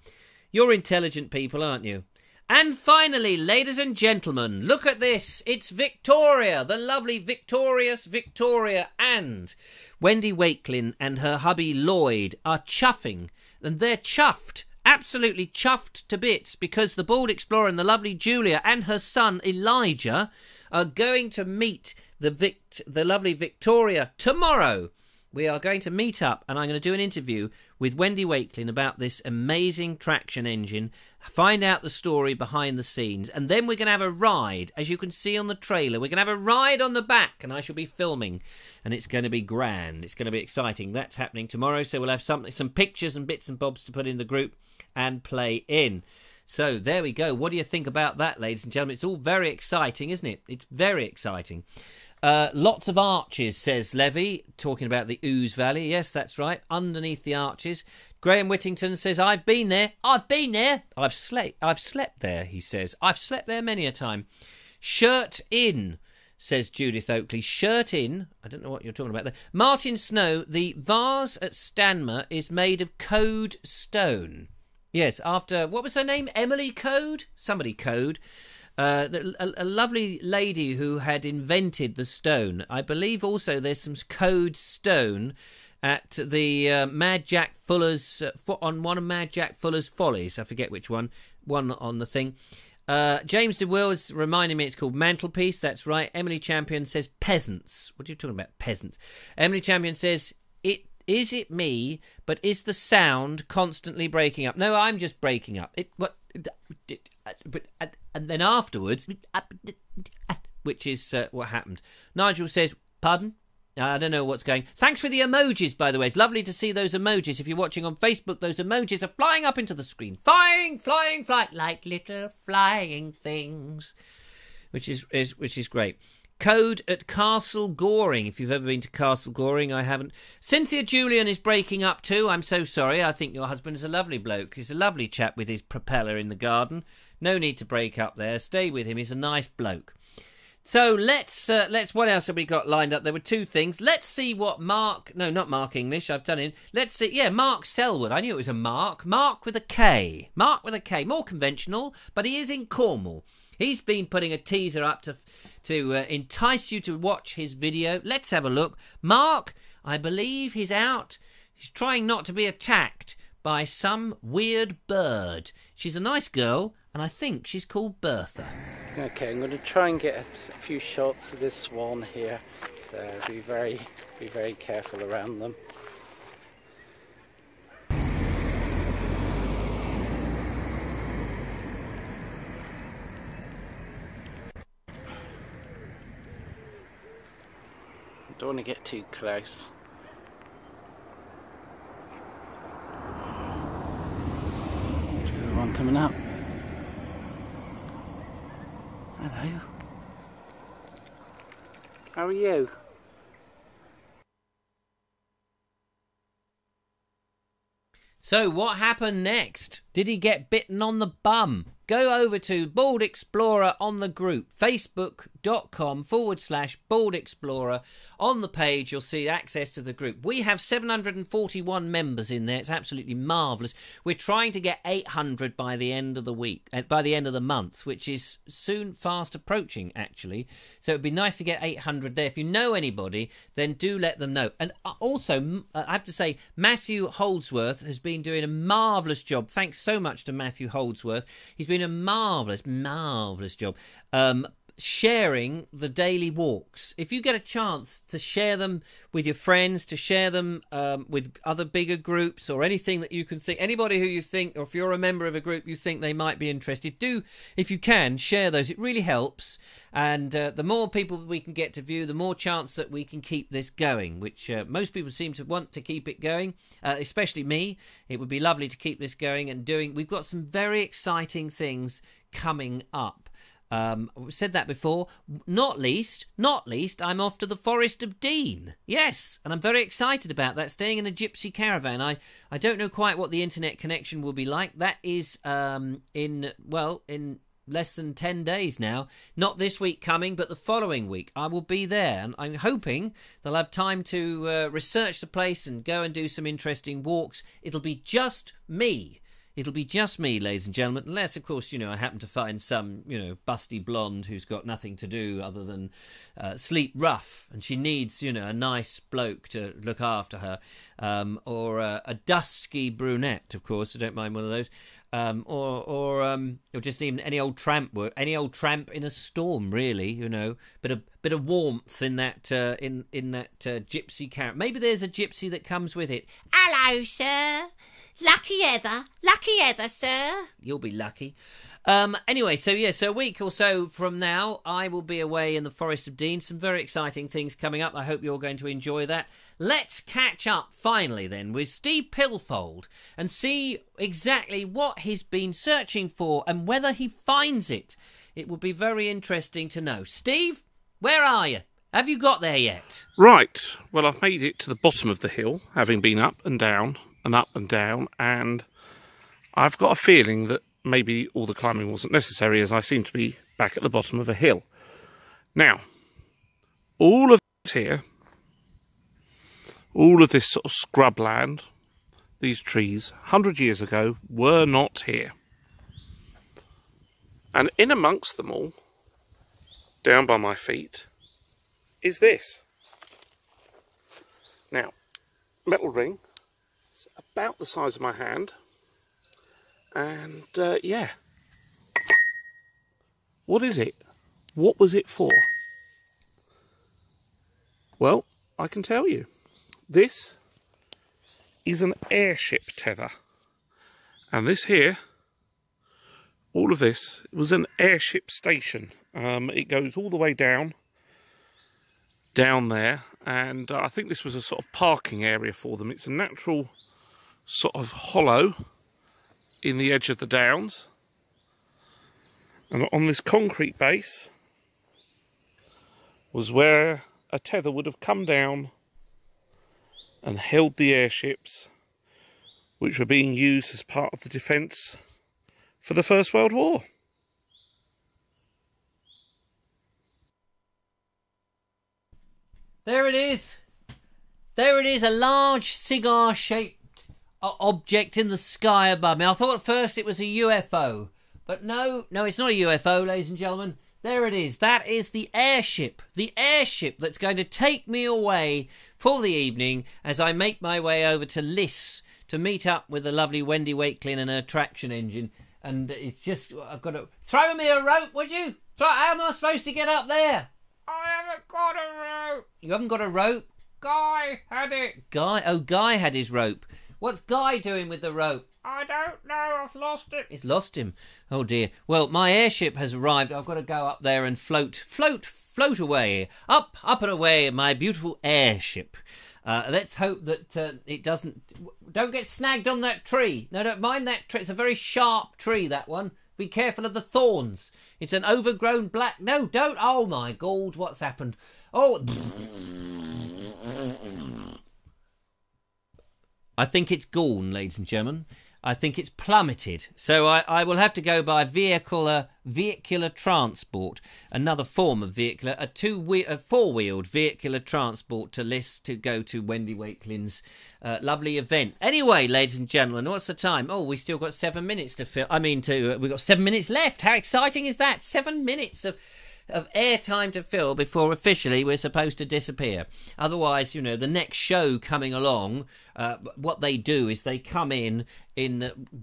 You're intelligent people, aren't you? And finally, ladies and gentlemen, look at this. It's Victoria, the lovely victorious Victoria, and Wendy Wakelin and her hubby Lloyd are chuffing, and they're chuffed, absolutely chuffed to bits, because the Bald Explorer and the lovely Julia and her son Elijah are going to meet the lovely Victoria tomorrow. We are going to meet up, and I'm going to do an interview with Wendy Wakelin about this amazing traction engine, find out the story behind the scenes, and then we're going to have a ride, as you can see on the trailer. We're going to have a ride on the back, and I shall be filming, and it's going to be grand. It's going to be exciting. That's happening tomorrow, so we'll have some pictures and bits and bobs to put in the group and play in. So there we go. What do you think about that, ladies and gentlemen? It's all very exciting, isn't it? It's very exciting. Lots of arches, says Levy, talking about the Ouse Valley. Yes, that's right, underneath the arches. Graham Whittington says, I've been there. I've been there. I've slept there, he says. I've slept there many a time. Shirt in, says Judith Oakley. Shirt in. I don't know what you're talking about there. Martin Snow, the vase at Stanmer is made of Code stone. Yes, after, what was her name? Emily Code? Somebody Code. A lovely lady who had invented the stone. I believe also there's some Code stone at the Mad Jack Fuller's on one of Mad Jack Fuller's follies. I forget which one on the thing. James DeWill is reminding me it's called Mantelpiece. That's right. Emily Champion says peasants. What are you talking about, peasants? Emily Champion says, is it me, but is the sound constantly breaking up? No, I'm just breaking up. And then afterwards, which is what happened. Nigel says, pardon? I don't know what's going. Thanks for the emojis, by the way. It's lovely to see those emojis. If you're watching on Facebook, those emojis are flying up into the screen. Flying, like little flying things. Which is great. Code at Castle Goring. If you've ever been to Castle Goring, I haven't. Cynthia Julian is breaking up too. I'm so sorry. I think your husband is a lovely bloke. He's a lovely chap with his propeller in the garden. No need to break up there. Stay with him. He's a nice bloke. So let's what else have we got lined up? There were two things. Let's see what not Mark English, I've done it. Let's see, Mark Selwood. I knew it was a Mark. Mark with a K. Mark with a K. More conventional, but he is in Cornwall. He's been putting a teaser up to entice you to watch his video. Let's have a look. Mark, I believe he's out. He's trying not to be attacked by some weird bird. She's a nice girl, and I think she's called Bertha. Okay, I'm going to try and get a few shots of this swan here, so be very careful around them. Don't want to get too close. There's one coming up. Hello. How are you? So what happened next? Did he get bitten on the bum? Go over to Bald Explorer on the group, facebook.com/Bald Explorer. On the page, you'll see access to the group. We have 741 members in there. It's absolutely marvellous. We're trying to get 800 by the end of the week, by the end of the month, which is soon fast approaching, actually. So it'd be nice to get 800 there. If you know anybody, then do let them know. And also, I have to say, Matthew Holdsworth has been doing a marvellous job. Thanks so much to Matthew Holdsworth. He's been a marvellous job sharing the daily walks. If you get a chance to share them with your friends, to share them with other bigger groups or anything that you can think, anybody who you think, or if you're a member of a group you think they might be interested, do, if you can, share those. It really helps, and the more people we can get to view, the more chance that we can keep this going, which most people seem to want to keep it going, especially me. It would be lovely to keep this going and doing. We've got some very exciting things coming up. Said that before. Not least, I'm off to the Forest of Dean. Yes, and I'm very excited about that, staying in a gypsy caravan. I don't know quite what the internet connection will be like. That is in less than 10 days now. Not this week coming, but the following week I will be there, and I'm hoping they'll have time to research the place and go and do some interesting walks. It'll be just me. It'll be just me, ladies and gentlemen, unless, of course, I happen to find some, busty blonde who's got nothing to do other than sleep rough, and she needs, a nice bloke to look after her, or a dusky brunette, of course. I don't mind one of those. Or just even any old tramp work, any old tramp in a storm, really, bit of warmth in that gypsy carrot. Maybe there's a gypsy that comes with it. Hello, sir. Lucky Heather, sir. You'll be lucky. Anyway, so a week or so from now, I will be away in the Forest of Dean. Some very exciting things coming up. I hope you're going to enjoy that. Let's catch up, finally, then, with Steve Pilfold and see exactly what he's been searching for and whether he finds it. It will be very interesting to know. Steve, where are you? Have you got there yet? Right. Well, I've made it to the bottom of the hill, having been up and down, and I've got a feeling that maybe all the climbing wasn't necessary, as I seem to be back at the bottom of a hill. Now, all of this here, all of this sort of scrubland, these trees, 100 years ago, were not here. And in amongst them all, down by my feet, is this. Now, metal ring. It's about the size of my hand, and yeah. What is it? What was it for? Well, I can tell you. This is an airship tether, and this here, all of this, was an airship station. It goes all the way down there, and I think this was a sort of parking area for them. It's a natural sort of hollow in the edge of the downs, and on this concrete base was where a tether would have come down and held the airships which were being used as part of the defence for the First World War. There it is. There it is, a large cigar-shaped object in the sky above me. I thought at first it was a UFO, but no, it's not a UFO, ladies and gentlemen. There it is. That is the airship that's going to take me away for the evening as I make my way over to Liss to meet up with the lovely Wendy Wakelin and her traction engine. And it's just, I've got to... Throw me a rope, would you? How am I supposed to get up there? I haven't got a rope. You haven't got a rope? Guy had it. Guy had his rope. What's Guy doing with the rope? I don't know, I've lost it. He's lost him. Oh dear. Well, my airship has arrived. I've got to go up there and float away. Up and away in my beautiful airship. Let's hope that it don't get snagged on that tree. No, don't mind that tree. It's a very sharp tree, that one. Be careful of the thorns. It's an overgrown black... No, don't. Oh, my God, what's happened? Oh... I think it's gone, ladies and gentlemen. I think it's plummeted. So I will have to go by vehicular transport, another form of vehicular, a four-wheeled vehicular transport to Liss to go to Wendy Wakelin's lovely event. Anyway, ladies and gentlemen, what's the time? Oh, we still got 7 minutes to fill. We've got 7 minutes left. How exciting is that? 7 minutes of airtime to fill before officially we're supposed to disappear. Otherwise, the next show coming along, what they do is they come in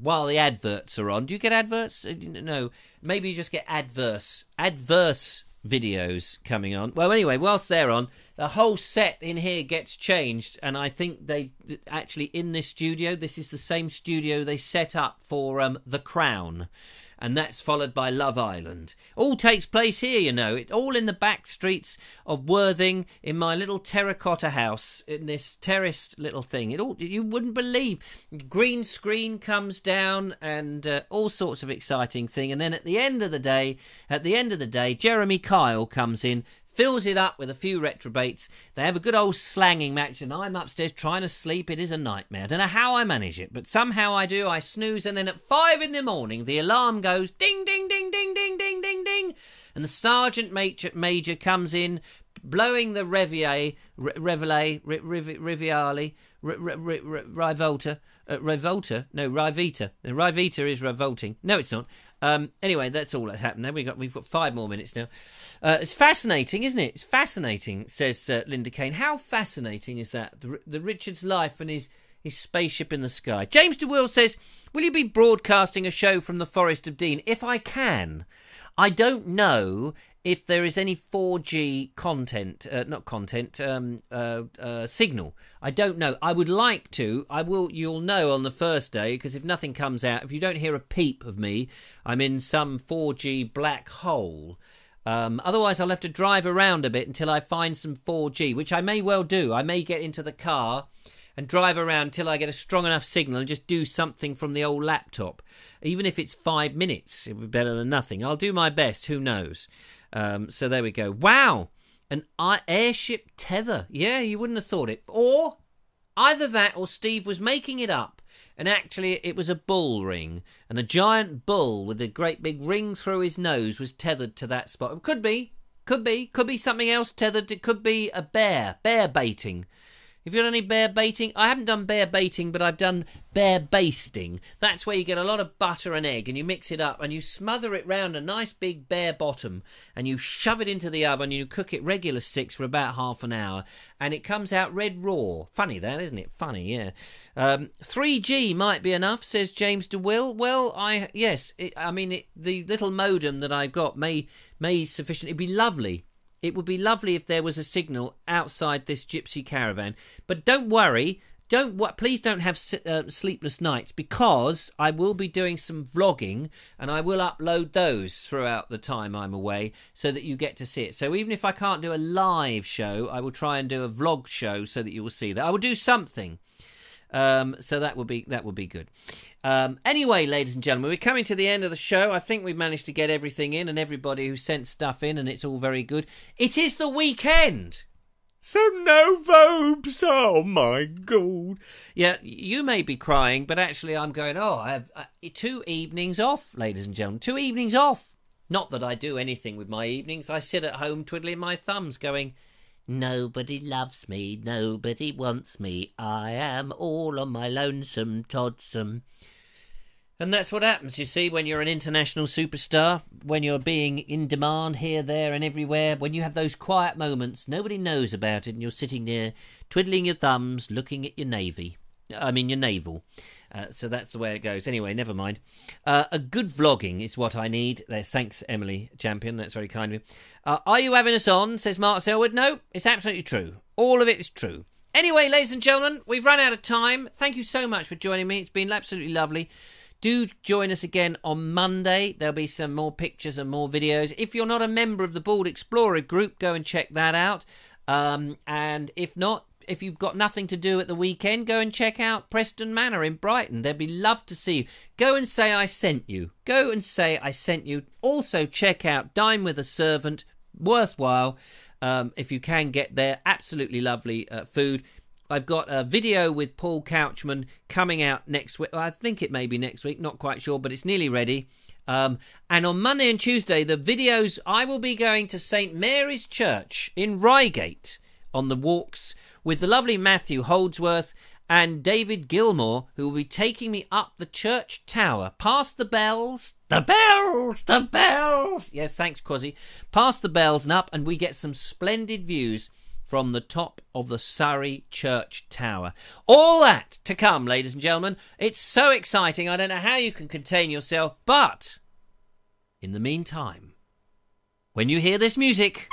while the adverts are on. Do you get adverts? No, maybe you just get adverse videos coming on. Well, anyway, whilst they're on, the whole set in here gets changed, and I think they actually in this studio, this is the same studio they set up for The Crown. and that's followed by Love Island. All takes place here, you know. It all in the back streets of Worthing, in my little terracotta house, in this terraced little thing. It all, you wouldn't believe. Green screen comes down and all sorts of exciting thing. And then at the end of the day, Jeremy Kyle comes in, fills it up with a few retrobates. They have a good old slanging match, and I'm upstairs trying to sleep. It is a nightmare. I don't know how I manage it, but somehow I do. I snooze, and then at 5 in the morning, the alarm goes ding, ding, ding, ding, ding, ding, ding, ding, and the sergeant major comes in, blowing the Riviale, Rivita. Rivita is revolting. No, it's not. Anyway, that's all that's happened. We've got 5 more minutes now. It's fascinating, isn't it? It's fascinating, says Linda Kane. How fascinating is that? The Richard's life and his spaceship in the sky. James DeWill says, will you be broadcasting a show from the Forest of Dean? If I can. I don't know if there is any 4G signal. I don't know. I would like to. You'll know on the first day, because if nothing comes out, if you don't hear a peep of me, I'm in some 4G black hole. Otherwise, I'll have to drive around a bit until I find some 4G, which I may well do. I may get into the car and drive around until I get a strong enough signal and just do something from the old laptop. Even if it's 5 minutes, it would be better than nothing. I'll do my best. Who knows? So there we go. Wow! An airship tether. Yeah, you wouldn't have thought it. Or either that or Steve was making it up. And actually it was a bull ring. And a giant bull with a great big ring through his nose was tethered to that spot. It could be something else tethered. It could be a bear baiting. Have you done any bear baiting? I haven't done bear baiting, but I've done bear basting. That's where you get a lot of butter and egg and you mix it up and you smother it round a nice big bear bottom and you shove it into the oven and you cook it regular sticks for about half an hour and it comes out red raw. Funny that, isn't it? Funny, yeah. 3G might be enough, says James DeWill. Well, the little modem that I've got may sufficient. It'd be lovely. It would be lovely if there was a signal outside this gypsy caravan. But don't worry. Please don't have sleepless nights, because I will be doing some vlogging and I will upload those throughout the time I'm away so that you get to see it. So even if I can't do a live show, I will try and do a vlog show so that you will see that. I will do something. So that would be good. Anyway, ladies and gentlemen, we're coming to the end of the show. I think we've managed to get everything in and everybody who sent stuff in, and it's all very good. It is the weekend. So no Vobes. Oh my God. Yeah, you may be crying, but actually I'm going, I have 2 evenings off, ladies and gentlemen. 2 evenings off. Not that I do anything with my evenings. I sit at home twiddling my thumbs going, nobody loves me, nobody wants me, I am all on my lonesome todsome. And that's what happens, you see, when you're an international superstar, when you're being in demand here, there and everywhere, when you have those quiet moments, nobody knows about it, and you're sitting there twiddling your thumbs, looking at your navel. So that's the way it goes. Anyway, never mind. A good vlogging is what I need. Thanks, Emily Champion. That's very kind of you. Are you having us on, says Mark Selwood? No, it's absolutely true. All of it is true. Anyway, ladies and gentlemen, we've run out of time. Thank you so much for joining me. It's been absolutely lovely. Do join us again on Monday. There'll be some more pictures and more videos. If you're not a member of the Bald Explorer group, go and check that out. And if not, if you've got nothing to do at the weekend, go and check out Preston Manor in Brighton. They'd be love to see you. Go and say I sent you. Go and say I sent you. Also check out Dine with a Servant. Worthwhile if you can get there. Absolutely lovely food. I've got a video with Paul Couchman coming out next week. I think it may be next week, not quite sure, but it's nearly ready. And on Monday and Tuesday, the videos, I will be going to St Mary's Church in Reigate on the walks with the lovely Matthew Holdsworth and David Gilmore, who will be taking me up the church tower, past the bells. The bells! The bells! Yes, thanks, Quazzy. Past the bells and up, and we get some splendid views from the top of the Surrey Church Tower. All that to come, ladies and gentlemen. It's so exciting. I don't know how you can contain yourself, but in the meantime, when you hear this music,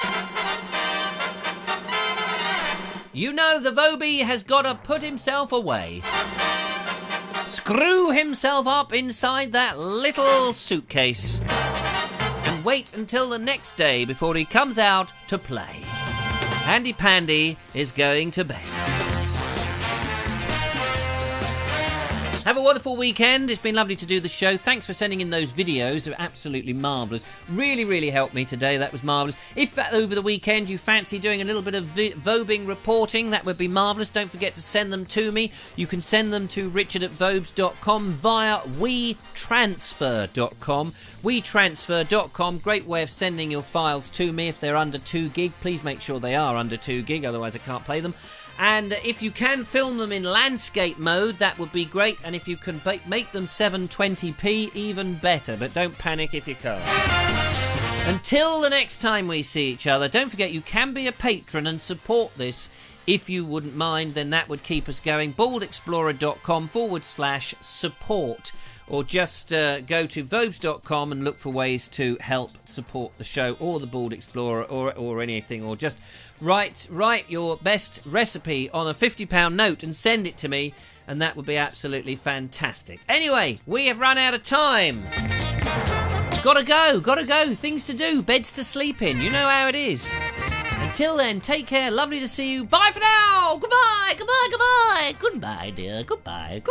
you know the Vobie has got to put himself away. screw himself up inside that little suitcase and wait until the next day before he comes out to play. Handy Pandy is going to bed. Have a wonderful weekend. It's been lovely to do the show. Thanks for sending in those videos. They were absolutely marvellous. Really, really helped me today. That was marvellous. If over the weekend you fancy doing a little bit of Vobing reporting, that would be marvellous. Don't forget to send them to me. You can send them to richard@vobes.com via WeTransfer.com. WeTransfer.com. Great way of sending your files to me if they're under 2 gig. Please make sure they are under 2 gig, otherwise I can't play them. And if you can film them in landscape mode, that would be great. And if you can make them 720p, even better. But don't panic if you can't. Until the next time we see each other, don't forget you can be a patron and support this. If you wouldn't mind, then that would keep us going. baldexplorer.com/support. Or just go to Vobes.com and look for ways to help support the show or the Bald Explorer or anything. Or just write your best recipe on a £50 note and send it to me, and that would be absolutely fantastic. Anyway, we have run out of time. Gotta go. Things to do, beds to sleep in. You know how it is. Until then, take care. Lovely to see you. Bye for now. Goodbye. Goodbye, dear. Goodbye.